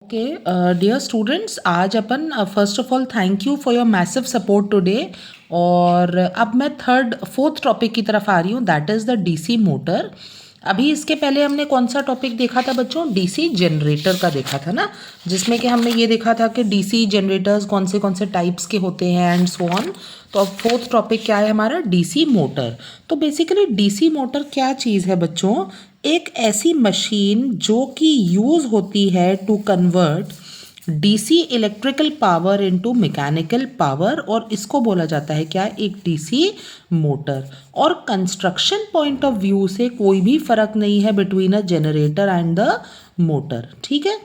Okay dear students, आज अपन first of all thank you for your massive support today. और अब मैं फोर्थ टॉपिक की तरफ आ रही हूँ, that is the DC motor. अभी इसके पहले हमने कौन सा टॉपिक देखा था बच्चों? डीसी जनरेटर का देखा था ना, जिसमें कि हमने ये देखा था कि डीसी जनरेटर्स कौन से टाइप्स के होते हैं एंड सो ऑन। तो अब फोर्थ टॉपिक क्या है हमारा? DC motor. तो बेसिकली डीसी मोटर क्या चीज़ है बच्चों? एक ऐसी मशीन जो कि यूज़ होती है to convert DC electrical power into mechanical power, और इसको बोला जाता है क्या? एक डीसी मोटर। और कंस्ट्रक्शन पॉइंट ऑफ व्यू से कोई भी फर्क नहीं है between a generator and the motor, ठीक है।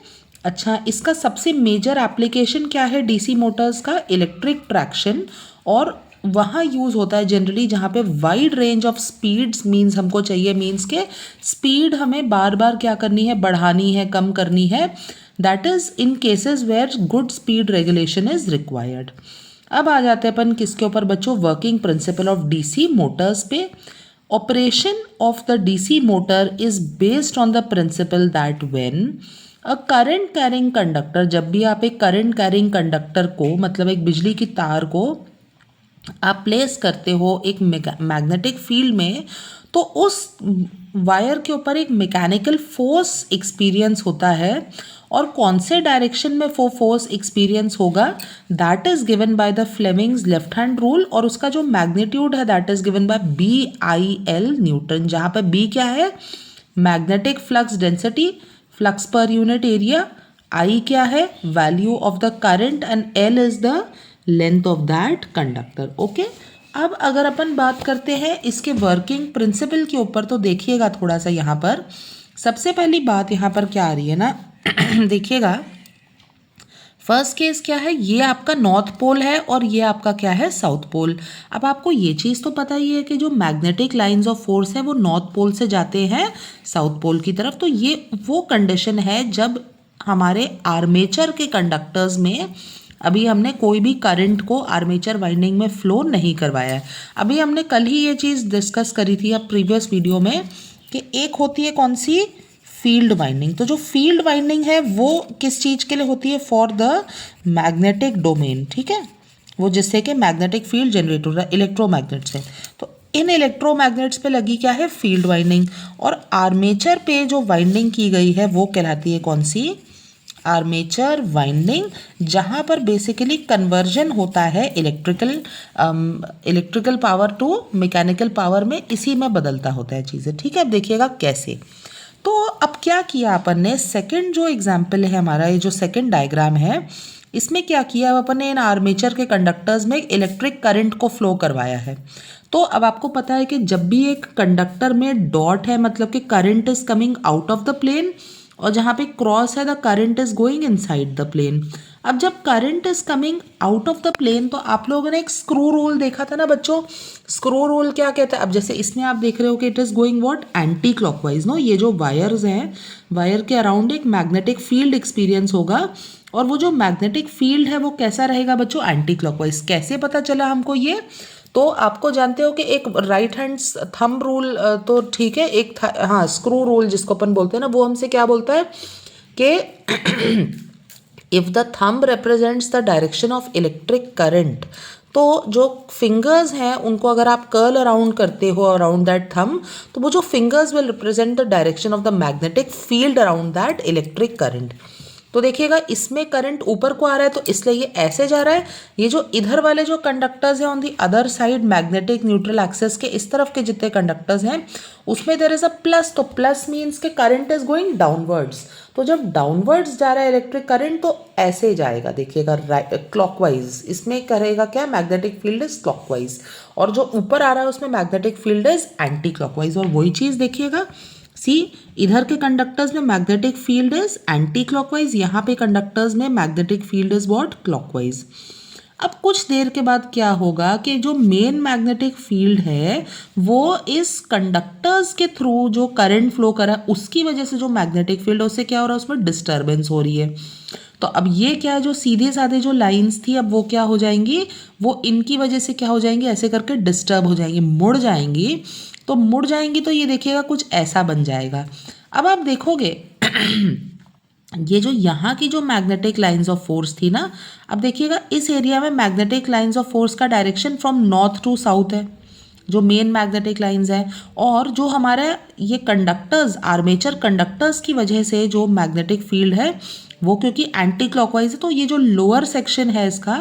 अच्छा, इसका सबसे मेजर एप्लीकेशन क्या है डीसी मोटर्स का? Electric traction. और वहाँ यूज़ होता है जनरली जहाँ पे wide range of speeds means हमको चाहिए, मीन्स के स्पीड हमें बार बार क्या करनी है? बढ़ानी है, कम करनी है। That is in cases where good speed regulation is required. अब आ जाते हैं अपन किसके ऊपर बच्चों? Working principle of DC motors पे। Operation of the DC motor is based on the principle that when a current carrying conductor, जब भी आप एक करंट कैरिंग कंडक्टर को, मतलब एक बिजली की तार को आप प्लेस करते हो एक मैग्नेटिक फील्ड में, तो उस वायर के ऊपर एक मैकेनिकल फोर्स एक्सपीरियंस होता है। और कौन से डायरेक्शन में वो फोर्स एक्सपीरियंस होगा? That is given by the Fleming's left hand rule, और उसका जो मैग्नीट्यूड है that is given by BIL Newton, जहाँ पे B क्या है? Magnetic flux density, flux per unit area. I क्या है? Value of the current, and L is the length of that conductor. Okay, अब अगर अपन बात करते हैं इसके वर्किंग प्रिंसिपल के ऊपर, तो देखिएगा थोड़ा सा यहाँ पर सबसे पहली बात यहाँ पर क्या आ रही है ना देखिएगा, फर्स्ट केस क्या है? ये आपका नॉर्थ पोल है और ये आपका क्या है? South pole. अब आपको ये चीज़ तो पता ही है कि जो मैग्नेटिक लाइंस ऑफ फोर्स है वो नॉर्थ पोल से जाते हैं साउथ पोल की तरफ। तो ये वो कंडीशन है जब हमारे आर्मेचर के कंडक्टर्स में अभी हमने कोई भी करंट को आर्मेचर वाइंडिंग में फ्लो नहीं करवाया है। अभी हमने कल ही ये चीज़ डिस्कस करी थी अब प्रीवियस वीडियो में कि एक होती है कौन सी? Field winding. तो जो फील्ड वाइंडिंग है वो किस चीज़ के लिए होती है? फॉर द मैग्नेटिक डोमेन, ठीक है, वो जिससे कि मैग्नेटिक फील्ड जनरेट हो रहा है इलेक्ट्रोमैग्नेट्स है। तो इन इलेक्ट्रोमैग्नेट्स पे लगी क्या है? Field winding. और आर्मेचर पे जो वाइंडिंग की गई है वो कहलाती है कौन सी? आर्मेचर वाइंडिंग, जहाँ पर बेसिकली कन्वर्जन होता है electrical power to mechanical power में, इसी में बदलता होता है चीज़ें, ठीक है। अब देखिएगा कैसे। तो अब क्या किया अपन ने? सेकंड जो एग्जाम्पल है हमारा, ये जो सेकंड डायग्राम है, इसमें क्या किया अपन ने? इन आर्मेचर के कंडक्टर्स में इलेक्ट्रिक करंट को फ्लो करवाया है। तो अब आपको पता है कि जब भी एक कंडक्टर में डॉट है, मतलब कि current is coming out of the plane, और जहाँ पे क्रॉस है the current is going inside the plane. अब जब current is coming out of the plane, तो आप लोगों ने एक स्क्रू रोल देखा था ना बच्चों? स्क्रू रोल क्या कहता है? अब जैसे इसमें आप देख रहे हो कि it is going what? Anti clockwise. No, ये जो वायर्स हैं, वायर के अराउंड एक मैग्नेटिक फील्ड एक्सपीरियंस होगा, और वो जो मैग्नेटिक फील्ड है वो कैसा रहेगा बच्चों? Anti clockwise. कैसे पता चला हमको ये? तो आपको जानते हो कि एक राइट हैंड थंब रूल तो ठीक है, एक हाँ स्क्रू रूल जिसको अपन बोलते हैं ना, वो हमसे क्या बोलता है कि if the thumb represents the direction of electric current, तो जो फिंगर्स हैं उनको अगर आप कर्ल अराउंड करते हो अराउंड दैट थंब, तो वो जो fingers will represent the direction of the magnetic field around that electric current. तो देखिएगा इसमें करंट ऊपर को आ रहा है तो इसलिए ये ऐसे जा रहा है। ये जो इधर वाले जो कंडक्टर्स हैं on the other side magnetic neutral axis के इस तरफ के जितने कंडक्टर्स हैं उसमें देयर इज अ प्लस, तो प्लस मीन्स के करंट इज गोइंग डाउनवर्ड्स। तो जब डाउनवर्ड्स जा रहा है इलेक्ट्रिक करंट तो ऐसे जाएगा, देखिएगा क्लॉकवाइज। इसमें करेगा क्या? मैग्नेटिक फील्ड इज क्लॉकवाइज, और जो ऊपर आ रहा है उसमें magnetic field is anti clockwise. और वही चीज़ देखिएगा, सी इधर के कंडक्टर्स में magnetic field is anti clockwise, यहाँ पे कंडक्टर्स में magnetic field is what? Clockwise. अब कुछ देर के बाद क्या होगा कि जो मेन मैग्नेटिक फील्ड है वो इस कंडक्टर्स के थ्रू जो करंट फ्लो करा उसकी वजह से जो मैग्नेटिक फील्ड है उससे क्या हो रहा है? उसमें डिस्टर्बेंस हो रही है। तो अब ये क्या है? जो सीधे साधे जो लाइंस थी अब वो क्या हो जाएंगी? वो इनकी वजह से क्या हो जाएंगी? ऐसे करके डिस्टर्ब हो जाएंगी, मुड़ जाएंगी। तो मुड़ जाएंगी तो ये देखिएगा कुछ ऐसा बन जाएगा। अब आप देखोगे ये जो यहाँ की जो मैग्नेटिक लाइंस ऑफ फोर्स थी ना, अब देखिएगा इस एरिया में मैग्नेटिक लाइंस ऑफ फोर्स का direction from north to south है, जो मेन मैग्नेटिक लाइंस है। और जो हमारा ये कंडक्टर्स, आर्मेचर कंडक्टर्स की वजह से जो मैग्नेटिक फील्ड है वो क्योंकि एंटी क्लॉकवाइज है, तो ये जो लोअर सेक्शन है इसका,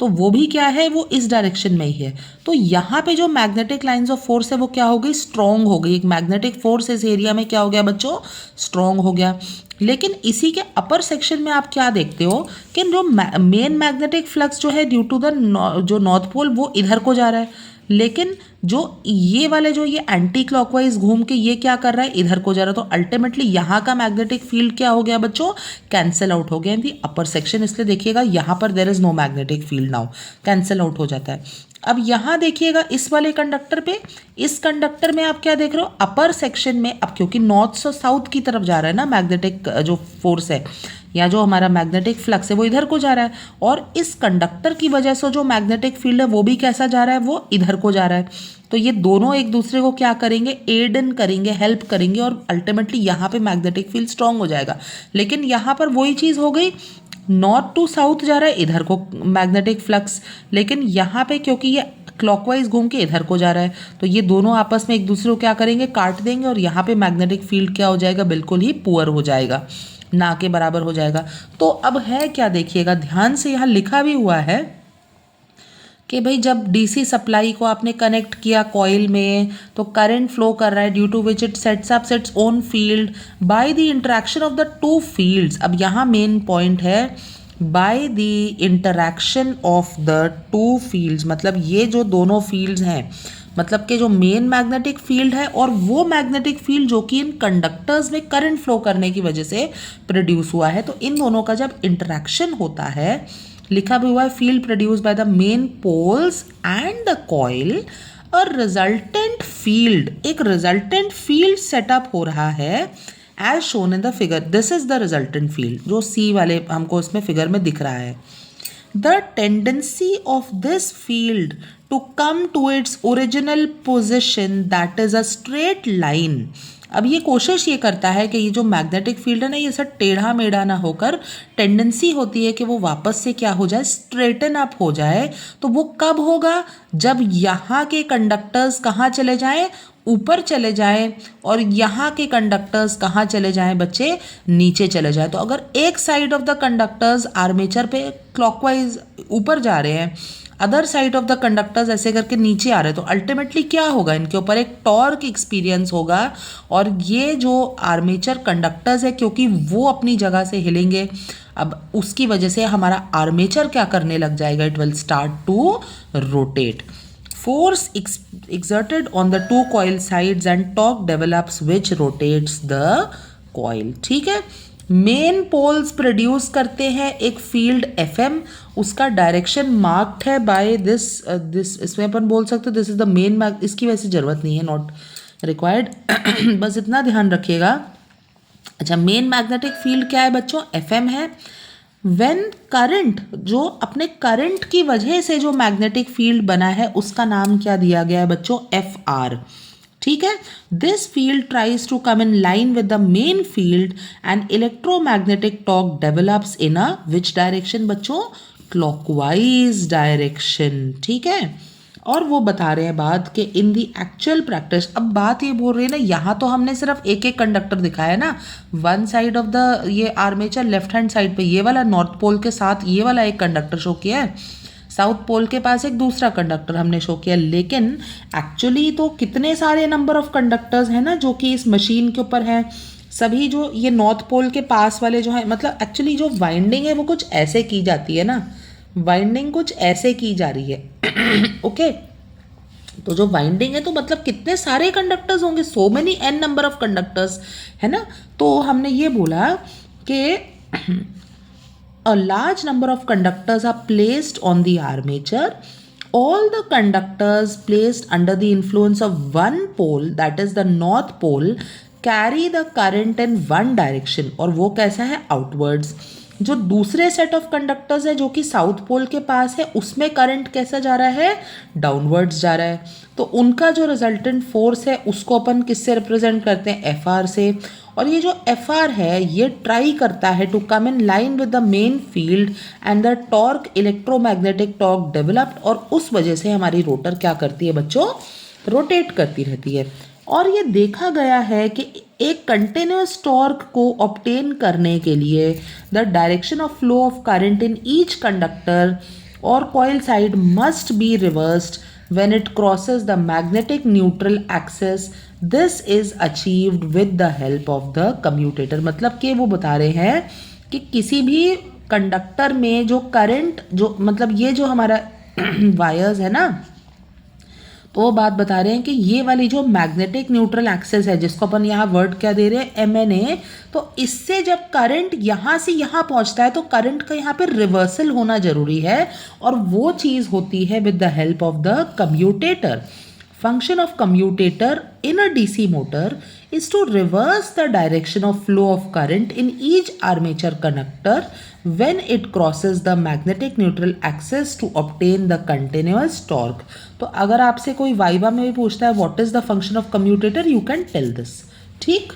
तो वो भी क्या है, वो इस डायरेक्शन में ही है। तो यहाँ पे जो मैग्नेटिक लाइंस ऑफ फोर्स है वो क्या हो गई, स्ट्रॉन्ग हो गई। एक मैग्नेटिक फोर्स इस एरिया में क्या हो गया बच्चों, स्ट्रॉन्ग हो गया। लेकिन इसी के अपर सेक्शन में आप क्या देखते हो कि जो मेन मैग्नेटिक फ्लक्स जो है ड्यू टू द जो नॉर्थ पोल वो इधर को जा रहा है, लेकिन जो ये वाले जो ये एंटी क्लॉकवाइज घूम के ये क्या कर रहा है, इधर को जा रहा है। तो अल्टीमेटली यहाँ का मैग्नेटिक फील्ड क्या हो गया बच्चों, कैंसिल आउट हो गया इन दी अपर सेक्शन। इसलिए देखिएगा यहाँ पर there is no magnetic field now, cancel out हो जाता है। अब यहाँ देखिएगा इस वाले कंडक्टर पे, इस कंडक्टर में आप क्या देख रहे हो, अपर सेक्शन में, अब क्योंकि नॉर्थ से साउथ की तरफ जा रहा है ना मैग्नेटिक जो फोर्स है या जो हमारा मैग्नेटिक फ्लक्स है वो इधर को जा रहा है, और इस कंडक्टर की वजह से जो मैग्नेटिक फील्ड है वो भी कैसा जा रहा है, वो इधर को जा रहा है। तो ये दोनों एक दूसरे को क्या करेंगे, एड इन करेंगे, हेल्प करेंगे, और अल्टीमेटली यहाँ पे मैग्नेटिक फील्ड स्ट्रांग हो जाएगा। लेकिन यहाँ पर वही चीज़ हो गई, नॉर्थ टू साउथ जा रहा है इधर को मैग्नेटिक फ्लक्स, लेकिन यहाँ पे क्योंकि ये क्लॉकवाइज घूम के इधर को जा रहा है, तो ये दोनों आपस में एक दूसरे को क्या करेंगे, काट देंगे, और यहाँ पे मैग्नेटिक फील्ड क्या हो जाएगा, बिल्कुल ही पुअर हो जाएगा, ना के बराबर हो जाएगा। तो अब है क्या, देखिएगा ध्यान से, यहाँ लिखा भी हुआ है कि भाई जब डीसी सप्लाई को आपने कनेक्ट किया कॉइल में, तो करंट फ्लो कर रहा है, due to which it sets up its own field by the interaction of the two fields. अब यहाँ मेन पॉइंट है, by the interaction of the two fields, मतलब ये जो दोनों फील्ड्स हैं, मतलब कि जो मेन मैग्नेटिक फील्ड है और वो मैग्नेटिक फील्ड जो कि इन कंडक्टर्स में करंट फ्लो करने की वजह से प्रोड्यूस हुआ है, तो इन दोनों का जब इंटरेक्शन होता है, लिखा भी हुआ है field produce by the main poles and the coil, और रिजल्टेंट फील्ड, एक रिजल्टेंट फील्ड सेटअप हो रहा है as shown in the figure. This is the resultant field जो सी वाले हमको इसमें फिगर में दिख रहा है। The tendency of this field to come to its original position, that is a straight line। अब ये कोशिश ये करता है कि ये जो मैग्नेटिक फील्ड है ना, ये सब टेढ़ा मेढ़ा ना होकर, टेंडेंसी होती है कि वो वापस से क्या हो जाए, स्ट्रेटन अप हो जाए। तो वो कब होगा, जब यहाँ के कंडक्टर्स कहाँ चले जाएं, ऊपर चले जाएं, और यहाँ के कंडक्टर्स कहाँ चले जाएं बच्चे, नीचे चले जाएं। तो अगर एक side of the conductors armature पे क्लॉकवाइज ऊपर जा रहे हैं, other side of the conductors ऐसे करके नीचे आ रहे हैं, तो अल्टीमेटली क्या होगा, इनके ऊपर एक टॉर्क एक्सपीरियंस होगा, और ये जो आर्मेचर कंडक्टर्स है क्योंकि वो अपनी जगह से हिलेंगे, अब उसकी वजह से हमारा आर्मेचर क्या करने लग जाएगा, it will start to rotate. Force exerted on the two coil sides and torque develops which rotates the coil। ठीक है, मेन पोल्स प्रोड्यूस करते हैं एक फील्ड FM, उसका डायरेक्शन मार्क्ड है बाय दिस, इसमें अपन बोल सकते दिस इज द मेन, इसकी वैसे जरूरत नहीं है, नॉट रिक्वायर्ड बस इतना ध्यान रखिएगा। अच्छा, मेन मैग्नेटिक फील्ड क्या है बच्चों, FM है। वेन करंट, जो अपने करंट की वजह से जो मैग्नेटिक फील्ड बना है उसका नाम क्या दिया गया है बच्चों, FR। ठीक है, this field tries to come in line with the main field and electromagnetic torque develops in a which direction बच्चों, क्लॉकवाइज डायरेक्शन। ठीक है, और वो बता रहे हैं बात कि इन दी एक्चुअल प्रैक्टिस, अब बात ये बोल रहे हैं ना, यहाँ तो हमने सिर्फ एक एक कंडक्टर दिखाया ना, वन साइड ऑफ द ये आर्मेचर लेफ्ट हैंड साइड पे ये वाला नॉर्थ पोल के साथ ये वाला एक कंडक्टर शो किया है, साउथ पोल के पास एक दूसरा कंडक्टर हमने शो किया, लेकिन एक्चुअली तो कितने सारे नंबर ऑफ कंडक्टर्स हैं ना जो कि इस मशीन के ऊपर हैं। सभी जो ये नॉर्थ पोल के पास वाले जो है, मतलब एक्चुअली जो वाइंडिंग है वो कुछ ऐसे की जाती है ना, वाइंडिंग कुछ ऐसे की जा रही है ओके तो जो वाइंडिंग है तो मतलब कितने सारे कंडक्टर्स होंगे, so many N number of conductors, है ना। तो हमने ये बोला कि a large number of conductors are placed on the armature, all the conductors placed under the influence of one pole, that is the north pole, carry the current in one direction, और वो कैसा है, outwards। जो दूसरे set of conductors है जो कि south pole के पास है, उसमें करंट कैसा जा रहा है, डाउनवर्ड्स जा रहा है। तो उनका जो रिजल्टेंट फोर्स है उसको अपन किससे रिप्रेजेंट करते हैं, FR से। और ये जो एफ आर है ये ट्राई करता है to come in line with the main field and the torque electromagnetic torque developed, और उस वजह से हमारी रोटर क्या करती है बच्चों, रोटेट करती रहती है। और ये देखा गया है कि एक कंटिन्यूस टॉर्क को ऑब्टेन करने के लिए the direction of flow of current in each conductor और coil side must be reversed when it crosses the magnetic neutral axis. This is achieved with the help of the commutator। मतलब कि वो बता रहे हैं कि किसी भी कंडक्टर में जो करंट, जो मतलब ये जो हमारा वायर्स है ना, तो वो बात बता रहे हैं कि ये वाली जो मैग्नेटिक न्यूट्रल एक्सेस है, जिसको अपन यहाँ वर्ड क्या दे रहे हैं, MNA, तो इससे जब करंट यहाँ से यहाँ पहुँचता है तो करंट का यहाँ पे रिवर्सल होना जरूरी है, और वो चीज़ होती है with the help of the commutator. Function of commutator in a DC motor is to reverse the direction of flow of current in each armature conductor when it crosses the magnetic neutral axis to obtain the continuous torque। तो अगर आपसे कोई viva में भी पूछता है what is the function of commutator, you can tell this. ठीक।